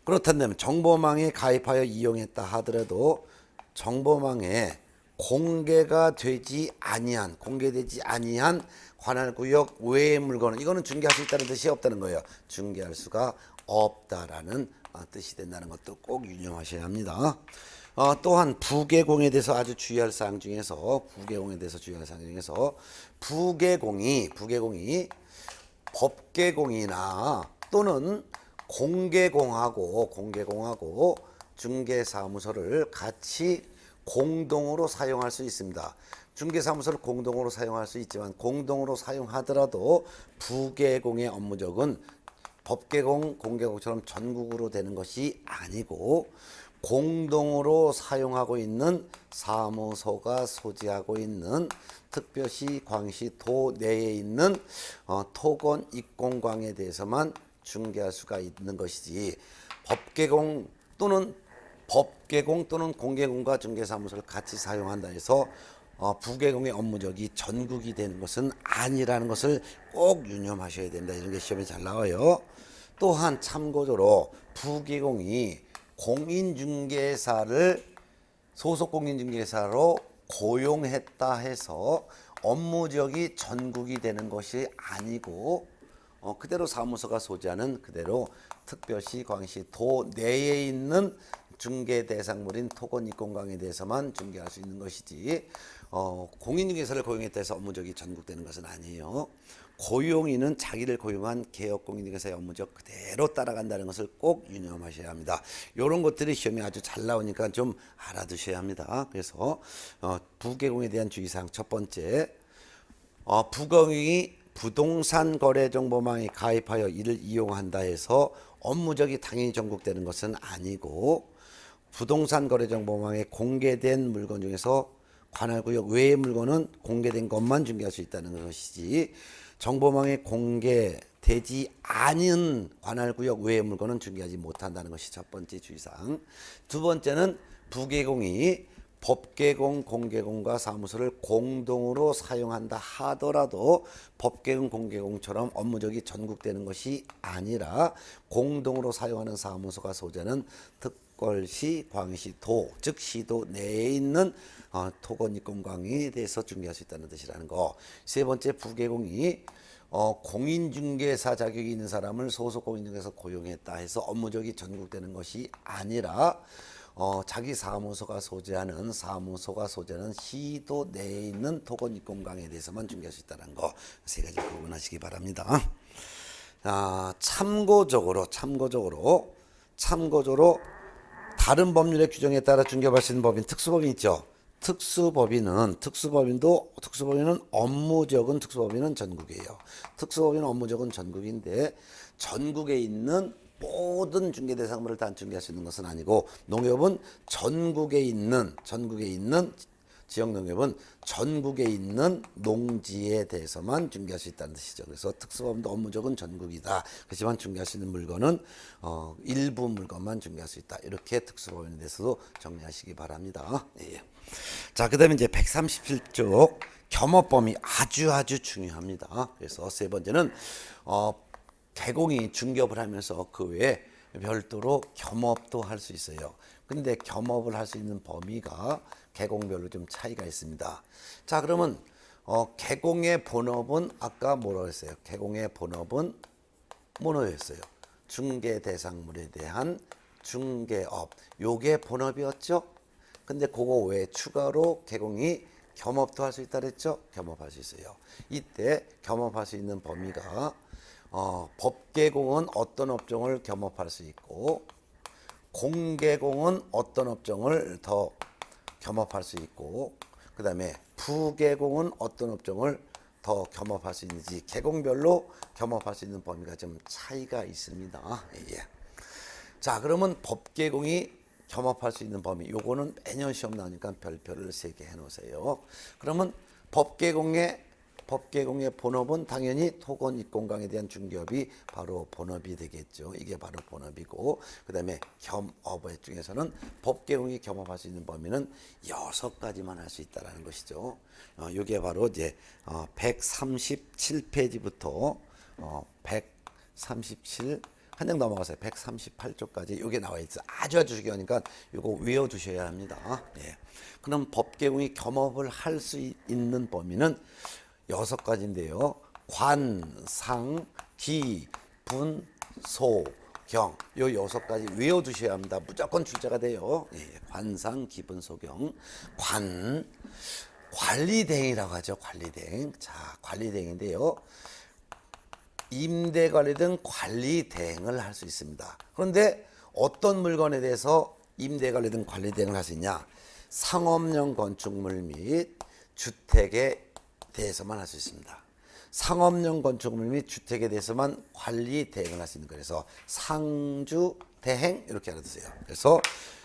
그렇다면 정보망에 가입하여 이용했다 하더라도 정보망에 공개되지 아니한 관할구역 외의 물건은 이거는 중개할 수 있다는 뜻이 없다는 거예요. 중개할 수가 없다라는 뜻이 된다는 것도 꼭 유념하셔야 합니다. 또한 부계공에 대해서 아주 주의할 사항 중에서 부계공이 법계공이나 또는 공계공하고 중개사무소를 같이 공동으로 사용할 수 있습니다. 중개사무소를 공동으로 사용할 수 있지만 공동으로 사용하더라도 부계공의 업무적은 법계공, 공계공처럼 전국으로 되는 것이 아니고 공동으로 사용하고 있는 사무소가 소지하고 있는 특별시, 광시, 도 내에 있는 토건 입공강에 대해서만 중개할 수가 있는 것이지 법계공 또는 법개공 또는 공개공과 중개사무소를 같이 사용한다 해서 부개공의 업무적이 전국이 되는 것은 아니라는 것을 꼭 유념하셔야 된다. 이런 게 시험에 잘 나와요. 또한 참고적으로 부개공이 공인중개사를 소속 공인중개사로 고용했다 해서 업무적이 전국이 되는 것이 아니고 그대로 사무소가 소지하는 그대로 특별시, 광시, 도 내에 있는 중개 대상물인 토건 이권강에 대해서만 중개할 수 있는 것이지 공인중개사를 고용했다 해서 업무적이 전국되는 것은 아니에요. 고용인은 자기를 고용한 개업공인중개사의 업무적 그대로 따라간다는 것을 꼭 유념하셔야 합니다. 이런 것들이 시험에 아주 잘 나오니까 좀 알아두셔야 합니다. 그래서 부개공에 대한 주의사항 첫 번째, 부개공이 부동산 거래 정보망에 가입하여 이를 이용한다 해서 업무적이 당연히 전국되는 것은 아니고 부동산 거래 정보망에 공개된 물건 중에서 관할구역 외의 물건은 공개된 것만 중개할 수 있다는 것이지 정보망에 공개되지 않은 관할구역 외의 물건은 중개하지 못한다는 것이 첫 번째 주의사항. 두 번째는 부개공이 법개공, 공개공과 사무소를 공동으로 사용한다 하더라도 법개공, 공개공처럼 업무적이 전국되는 것이 아니라 공동으로 사용하는 사무소가 소재는 특별시, 광시, 도, 즉 시도 내에 있는 토건 이권강에 대해서 중개할 수 있다는 뜻이라는 거. 세 번째, 부개공이 공인중개사 자격이 있는 사람을 소속 공인중개사 고용했다 해서 업무적이 전국되는 것이 아니라 자기 사무소가 소재하는 시도 내에 있는 토건 이권강에 대해서만 중개할 수 있다는 거. 세 가지 구분하시기 바랍니다. 참고적으로 다른 법률의 규정에 따라 중개할 수 있는 법인 특수법인 있죠. 특수법인은 업무적은 특수법인은 전국이에요. 특수법인은 업무적은 전국인데 전국에 있는 모든 중개 대상물을 다 중개할 수 있는 것은 아니고 농협은 전국에 있는 지역 농협은 전국에 있는 농지에 대해서만 중개할 수 있다는 뜻이죠. 그래서 특수법인도 업무적은 전국이다. 그렇지만 중개할 수 있는 물건은 일부 물건만 중개할 수 있다. 이렇게 특수법인에 대해서도 정리하시기 바랍니다. 예. 자, 그다음에 이제 137쪽 겸업범위 아주 중요합니다. 그래서 세 번째는 개공이 중개업을 하면서 그 외에 별도로 겸업도 할 수 있어요. 근데 겸업을 할 수 있는 범위가 개공별로 좀 차이가 있습니다. 자, 그러면 개공의 본업은 아까 뭐라고 했어요? 개공의 본업은 뭐라고 했어요? 중개 대상물에 대한 중개업. 요게 본업이었죠? 근데 그거 외에 추가로 개공이 겸업도 할 수 있다 그랬죠? 겸업할 수 있어요. 이때 겸업할 수 있는 범위가 법개공은 어떤 업종을 겸업할 수 있고 공개공은 어떤 업종을 더 겸업할 수 있고 그 다음에 부개공은 어떤 업종을 더 겸업할 수 있는지 개공별로 겸업할 수 있는 범위가 좀 차이가 있습니다. 예. 자, 그러면 법개공이 겸업할 수 있는 범위 요거는 매년 시험 나오니까 별표를 3개 해놓으세요. 그러면 법개공의 본업은 당연히 토건 이권강에 대한 중개업이 바로 본업이 되겠죠. 이게 바로 본업이고 그 다음에 겸업의 중에서는 법개공이 겸업할 수 있는 범위는 6가지만 할 수 있다는 것이죠. 이게 바로 이제 137페이지부터 137 한 장 넘어가세요. 138쪽까지 이게 나와 있어요. 아주 중요하니까 이거 외워두셔야 합니다. 예. 그럼 법개공이 겸업을 할 수 있는 범위는 6가지인데요. 관, 상, 기, 분, 소, 경. 요 6가지 외워두셔야 합니다. 무조건 출제가 돼요. 예. 관상, 기분, 소경. 관리대행이라고 하죠. 관리대행. 자, 관리대행인데요. 임대 관리등 관리 대행을 할 수 있습니다. 그런데 어떤 물건에 대해서 임대 관리 등 관리 대행을 할 수 있냐? 상업용 건축물 및 주택에 대해서만 할 수 있습니다. 상업용 건축물 및 주택에 대해서만 관리 대행을 할 수 있는 거예요. 그래서 상주 대행 이렇게 알아두세요. 그래서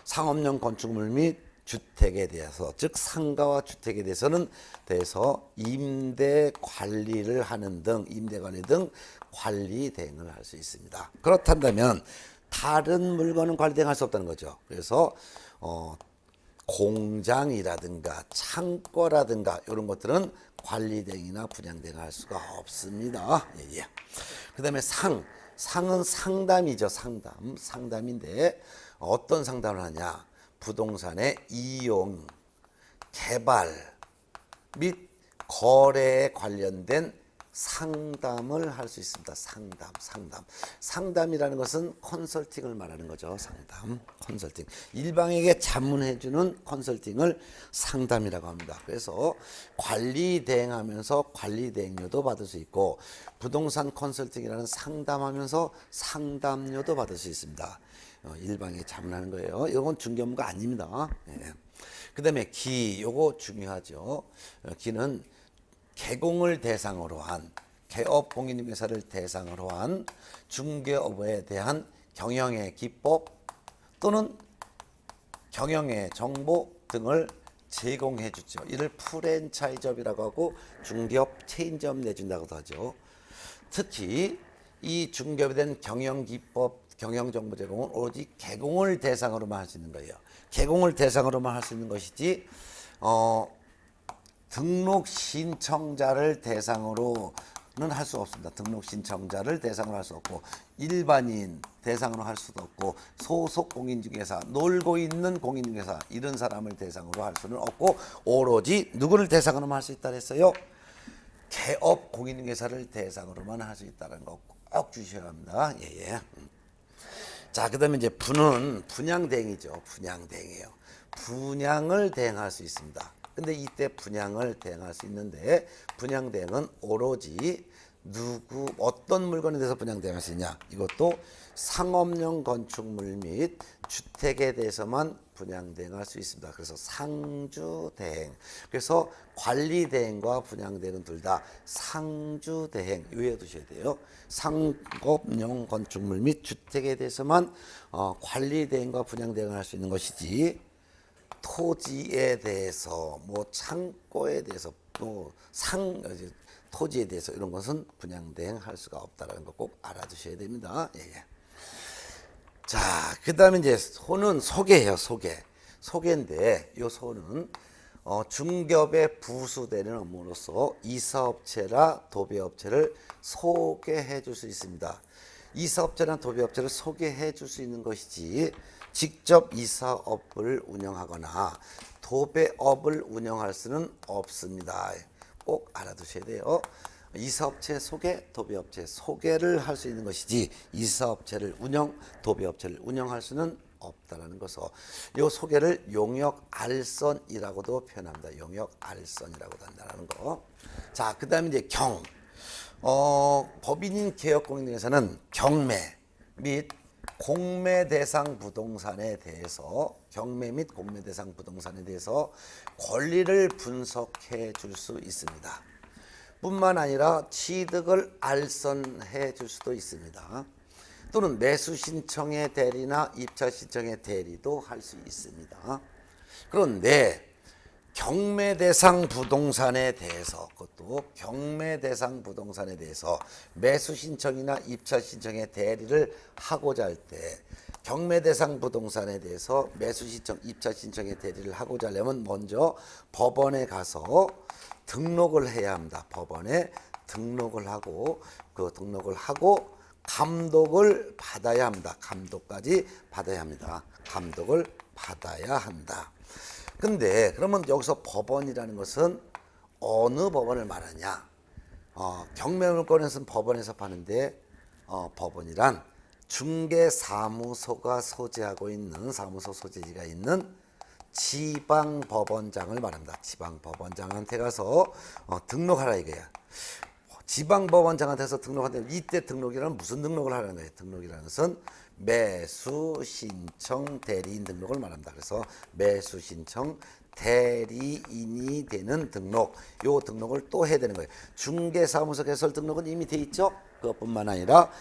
상업용 건축물 및 주택에 대해서 즉 상가와 주택에 대해서 임대 관리를 하는 등 임대 관리 등 관리 대행을 할 수 있습니다. 그렇다면 다른 물건은 관리 대행할 수 없다는 거죠. 그래서 공장이라든가 창고라든가 이런 것들은 관리 대행이나 분양 대행을 할 수가 없습니다. 예, 예. 그다음에 상은 상담이죠. 상담인데 어떤 상담을 하냐? 부동산의 이용, 개발 및 거래에 관련된 상담을 할 수 있습니다. 상담이라는 것은 컨설팅을 말하는 거죠. 컨설팅. 일방에게 자문해주는 컨설팅을 상담이라고 합니다. 그래서 관리 대행하면서 관리 대행료도 받을 수 있고, 부동산 컨설팅이라는 상담하면서 상담료도 받을 수 있습니다. 일방에 자문하는 거예요. 이건 중개업무가 아닙니다. 예. 그다음에 요거 중요하죠. 기는 개공을 대상으로 한 개업 공인중개사를 대상으로 한 중개업에 대한 경영의 기법 또는 경영의 정보 등을 제공해 주죠. 이를 프랜차이즈업이라고 하고 중개업 체인지업 내준다고도 하죠. 특히 이 중개업에 대한 경영 기법, 경영 정보 제공은 오로지 개공을 대상으로만 할 수 있는 거예요. 개공을 대상으로만 할 수 있는 것이지 등록 신청자를 대상으로는 할 수 없습니다. 등록 신청자를 대상으로 할 수 없고, 일반인 대상으로 할 수도 없고, 소속 공인중개사, 놀고 있는 공인중개사 이런 사람을 대상으로 할 수는 없고, 오로지 누구를 대상으로만 할 수 있다 했어요? 개업 공인중개사를 대상으로만 할 수 있다는 거 꼭 주셔야 합니다. 예. 자, 그다음에 이제 분은 분양 대행이죠. 분양 대행이에요. 분양을 대행할 수 있습니다. 근데 이때 분양을 대행할 수 있는데, 분양 대행은 오로지 어떤 물건에 대해서 분양 대행할 수 있냐? 이것도 상업용 건축물 및 주택에 대해서만 분양 대행할 수 있습니다. 그래서 상주 대행. 그래서 관리 대행과 분양 대행은 둘 다 상주 대행 외워두셔야 돼요. 상업용 건축물 및 주택에 대해서만 관리 대행과 분양 대행을 할 수 있는 것이지, 토지에 대해서 창고에 대해서 토지에 대해서 이런 것은 분양 대행할 수가 없다라는 거 꼭 알아두셔야 됩니다. 예. 자, 그다음에 이제 소는 소개예요. 소개인데 이 소는 중개업에 부수되는 업무로서 이사업체나 도배업체를 소개해 줄 수 있습니다. 이사업체나 도배업체를 소개해 줄 수 있는 것이지, 직접 이사업을 운영하거나 도배업을 운영할 수는 없습니다. 꼭 알아두셔야 돼요. 이사업체 소개, 도배업체 소개를 할 수 있는 것이지, 이사업체를 도배업체를 운영할 수는 없다라는 것을, 이 소개를 용역알선이라고도 표현합니다. 용역알선이라고도 한다는 거. 자, 그다음에 이제 법인인 개업공인중개사는 경매 및 공매 대상 부동산에 대해서 권리를 분석해 줄 수 있습니다. 뿐만 아니라 취득을 알선해 줄 수도 있습니다. 또는 매수 신청의 대리나 입찰 신청의 대리도 할 수 있습니다. 그런데 경매 대상 부동산에 대해서, 매수 신청이나 입찰 신청의 대리를 하고자 할 때, 경매 대상 부동산에 대해서 매수 신청, 입찰 신청의 대리를 하고자 하려면 먼저 법원에 가서 등록을 해야 합니다. 법원에 등록을 하고, 감독을 받아야 합니다. 감독까지 받아야 합니다. 감독을 받아야 한다. 근데 그러면 여기서 법원이라는 것은 어느 법원을 말하냐? 경매물건에서는 법원에서 파는데, 법원이란 중개사무소가 소재하고 있는, 사무소 소재지가 있는 지방법원장을 말합니다. 지방법원장한테 가서 등록하라 이거야. 지방법원장한테서 등록하는데, 이때 등록이란 무슨 등록을 하라는 거예요? 등록이라는 것은 매수 신청 대리인 등록을 말합니다. 그래서 매수 신청 대리인이 되는 등록, 요 등록을 또 해야 되는 거예요. 중개사무소 개설 등록은 이미 돼 있죠. 그것뿐만 아니라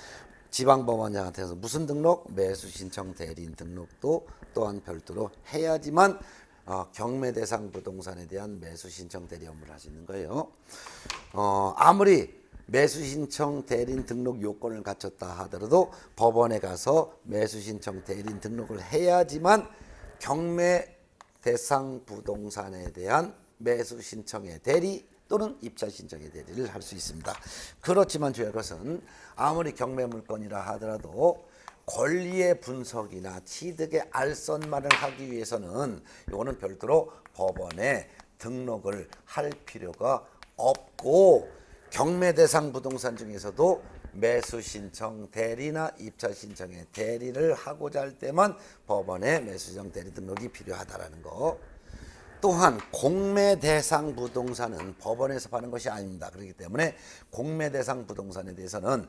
지방법원장한테서 무슨 등록? 매수 신청 대리인 등록도 또한 별도로 해야지만 경매 대상 부동산에 대한 매수 신청 대리 업무를 할 수 있는 거예요. 아무리 매수신청 대리인 등록 요건을 갖췄다 하더라도 법원에 가서 매수신청 대리인 등록을 해야지만 경매 대상 부동산에 대한 매수신청의 대리 또는 입찰신청의 대리를 할 수 있습니다. 그렇지만 주의할 것은 아무리 경매 물건이라 하더라도 권리의 분석이나 취득의 알선만을 하기 위해서는 이거는 별도로 법원에 등록을 할 필요가 없고, 경매 대상 부동산 중에서도 매수 신청 대리나 입찰 신청의 대리를 하고자 할 때만 법원에 매수 신청 대리 등록이 필요하다라는 거. 또한 공매 대상 부동산은 법원에서 파는 것이 아닙니다. 그렇기 때문에 공매 대상 부동산에 대해서는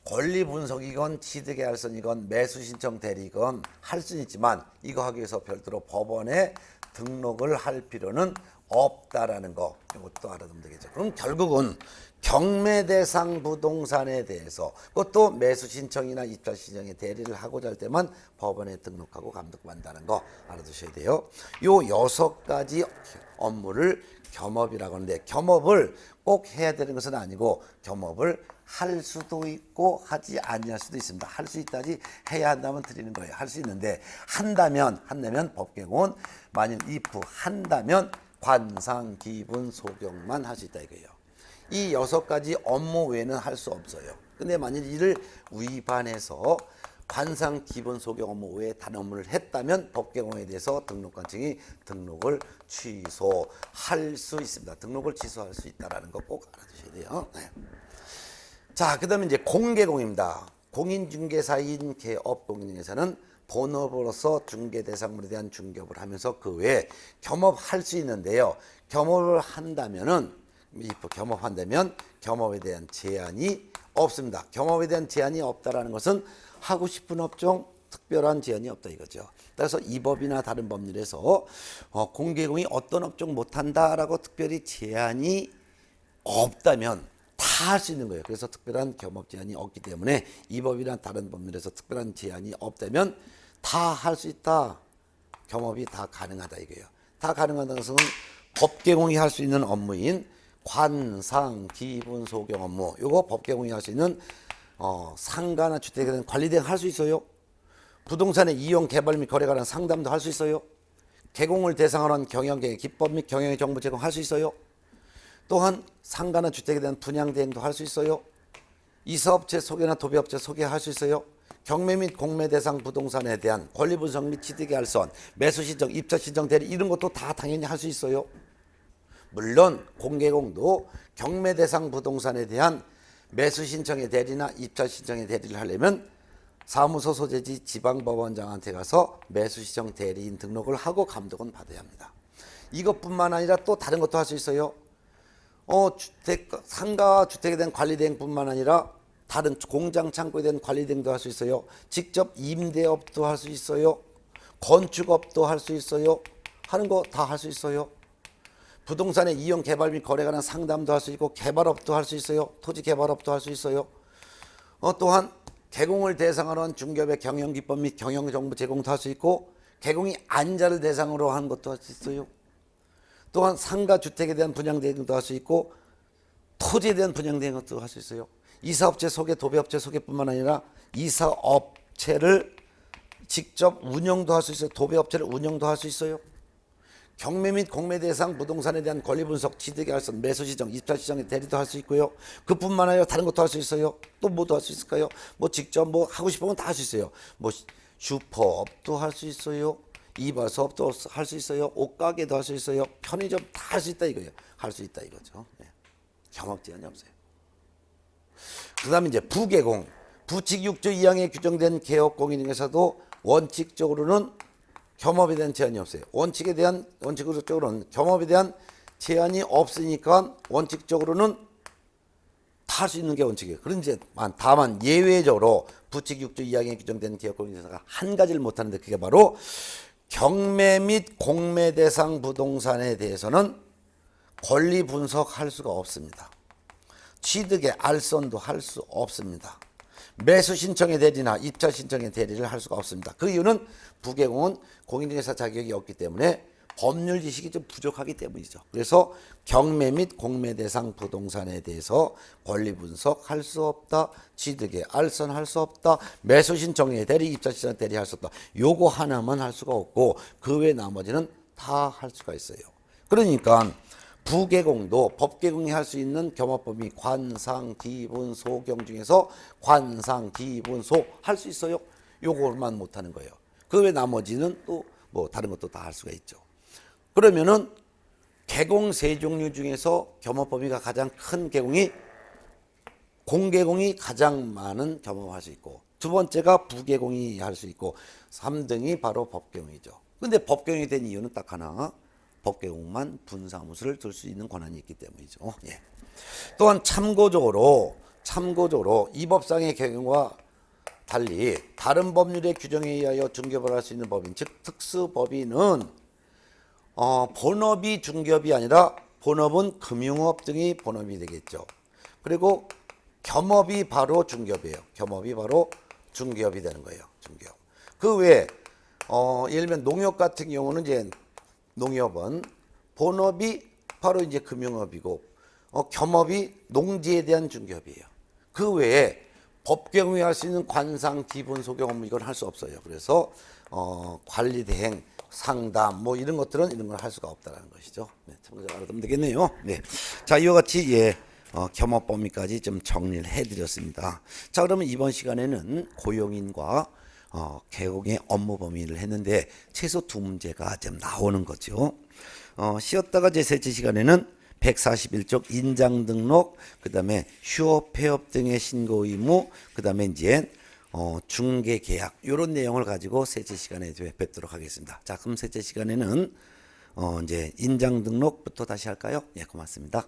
권리 분석이건 취득의 알선이건 매수 신청 대리건 할 수는 있지만 이거 하기 위해서 별도로 법원에 등록을 할 필요는 없다라는 거, 이것도 알아두면 되겠죠. 그럼 결국은 경매 대상 부동산에 대해서 그것도 매수 신청이나 입찰 신청의 대리를 하고자 할 때만 법원에 등록하고 감독받는다는 거 알아두셔야 돼요. 요 6가지 업무를 겸업이라고 하는데, 겸업을 꼭 해야 되는 것은 아니고 겸업을 할 수도 있고 하지 아니할 수도 있습니다. 할 수 있다지 해야 한다면 드리는 거예요. 할 수 있는데 한다면 법계공은 만일 if 한다면 관상, 기분, 소경만 할 수 있다 이거예요. 이 6가지 업무 외에는 할 수 없어요. 근데 만일 이를 위반해서 관상, 기본, 소경 업무 외에 다른 업무를 했다면 법계공에 대해서 등록관청이 등록을 취소할 수 있습니다. 등록을 취소할 수 있다는 거 꼭 알아두셔야 돼요. 네. 자, 그 다음에 이제 공개공입니다. 공인중개사인 개업공인중개사는 본업으로서 중개대상물에 대한 중개업을 하면서 그 외에 겸업할 수 있는데요. 겸업을 한다면은, 겸업한다면 겸업에 대한 제한이 없습니다. 겸업에 대한 제한이 없다라는 것은 하고 싶은 업종 특별한 제한이 없다 이거죠. 그래서 이 법이나 다른 법률에서 공개공이 어떤 업종 못한다라고 특별히 제한이 없다면 다 할 수 있는 거예요. 그래서 특별한 겸업 제한이 없기 때문에 이 법이나 다른 법률에서 특별한 제한이 없다면 다 할 수 있다. 겸업이 다 가능하다 이거예요. 다 가능하다는 것은 법계공이 할 수 있는 업무인 관상, 기분, 소경 업무, 요거 법계공이 할 수 있는 상가나 주택에 대한 관리 등 할 수 있어요. 부동산의 이용, 개발 및 거래 관한 상담도 할 수 있어요. 개공을 대상으로 한 경영계획, 기법 및 경영의 정보 제공할 수 있어요. 또한 상가나 주택에 대한 분양 대행도 할 수 있어요. 이사업체 소개나 도배업체 소개할 수 있어요. 경매 및 공매 대상 부동산에 대한 권리 분석 및 취득의 알선, 매수 신청, 입찰 신청 대리 이런 것도 다 당연히 할 수 있어요. 물론 공개공도 경매 대상 부동산에 대한 매수 신청의 대리나 입찰 신청의 대리를 하려면 사무소 소재지 지방법원장한테 가서 매수 신청 대리인 등록을 하고 감독은 받아야 합니다. 이것뿐만 아니라 또 다른 것도 할 수 있어요. 상가 주택에 대한 관리 대행뿐만 아니라 다른 공장 창고에 대한 관리 등도 할 수 있어요. 직접 임대업도 할 수 있어요. 건축업도 할 수 있어요. 하는 거 다 할 수 있어요. 부동산의 이용 개발 및 거래 관한 상담도 할 수 있고 개발업도 할 수 있어요. 토지 개발업도 할 수 있어요. 또한 개공을 대상으로 한 중개업의 경영 기법 및 경영 정보 제공도 할 수 있고 개공이 안자를 대상으로 한 것도 할 수 있어요. 또한 상가 주택에 대한 분양 대행도 할 수 있고 토지에 대한 분양 대행도 할 수 있어요. 이사업체 소개, 도배업체 소개뿐만 아니라 이사업체를 직접 운영도 할 수 있어요. 도배업체를 운영도 할 수 있어요. 경매 및 공매 대상 부동산에 대한 권리 분석, 취득의 알선, 매수 시정, 입찰 시정의 대리도 할 수 있고요. 그뿐만 아니라 다른 것도 할 수 있어요. 또 뭐도 할 수 있을까요? 뭐 직접 뭐 하고 싶은 건 다 할 수 있어요. 뭐 슈퍼업도 할 수 있어요. 이발사업도 할 수 있어요. 옷가게도 할 수 있어요. 편의점 다 할 수 있다 이거예요. 할 수 있다 이거죠. 네. 겸업 제한이 없어요. 그 다음에 이제 부계공. 부칙 6조 2항에 규정된 개업공인중개사도 원칙적으로는 겸업에 대한 제한이 없어요. 원칙적으로는 겸업에 대한 제한이 없으니까 원칙적으로는 다 할 수 있는 게 원칙이에요. 그런데 다만 예외적으로 부칙 6조 2항에 규정된 개업공인중개사가 한 가지를 못하는데 그게 바로 경매 및 공매 대상 부동산에 대해서는 권리 분석할 수가 없습니다. 취득의 알선도 할 수 없습니다. 매수 신청의 대리나 입찰 신청의 대리를 할 수가 없습니다. 그 이유는 부계공은 공인중개사 자격이 없기 때문에 법률 지식이 좀 부족하기 때문이죠. 그래서 경매 및 공매 대상 부동산에 대해서 권리 분석할 수 없다, 취득에 알선할 수 없다, 매수 신청에 대리, 입자 시장 대리 할 수 없다. 요거 하나만 할 수가 없고 그 외 나머지는 다 할 수가 있어요. 그러니까 부개공도 법 개공이 할 수 있는 겸업범위 관상, 기분, 소경 중에서 관상, 기분, 소 할 수 있어요. 요거만 못 하는 거예요. 그 외 나머지는 또 뭐 다른 것도 다 할 수가 있죠. 그러면은 개공 세 종류 중에서 겸업범위가 가장 큰 개공이 공개공이 가장 많은 겸업할 수 있고, 두 번째가 부개공이 할 수 있고, 3등이 바로 법개공이죠. 근데 법개공이 된 이유는 딱 하나, 법개공만 분사무소를 둘 수 있는 권한이 있기 때문이죠. 예. 또한 참고적으로 이 법상의 개공과 달리 다른 법률의 규정에 의하여 중개업을 할 수 있는 법인, 즉 특수법인은 본업이 중개업이 아니라 본업은 금융업 등이 본업이 되겠죠. 그리고 겸업이 바로 중개업이에요. 겸업이 바로 중개업이 되는 거예요. 중개업. 그 외에 예를 들면 농협 같은 경우는 이제 농협은 본업이 바로 이제 금융업이고 겸업이 농지에 대한 중개업이에요. 그 외에 법경위 할 수 있는 관상, 기본, 소경 이건 할 수 없어요. 그래서 관리 대행, 상담 뭐 이런 것들은 이런 걸 할 수가 없다라는 것이죠. 네, 참고적으로 알아두면 되겠네요. 네, 자 이와 같이 겸업 범위까지 좀 정리를 해드렸습니다. 자 그러면 이번 시간에는 고용인과 개공의 업무 범위를 했는데 최소 두 문제가 좀 나오는 거죠. 쉬었다가 제 셋째 시간에는 141쪽 인장 등록, 그다음에 휴업 폐업 등의 신고 의무, 그다음에 이제 중개 계약 이런 내용을 가지고 셋째 시간에 뵙도록 하겠습니다. 자, 그럼 셋째 시간에는 이제 인장 등록부터 다시 할까요? 예, 고맙습니다.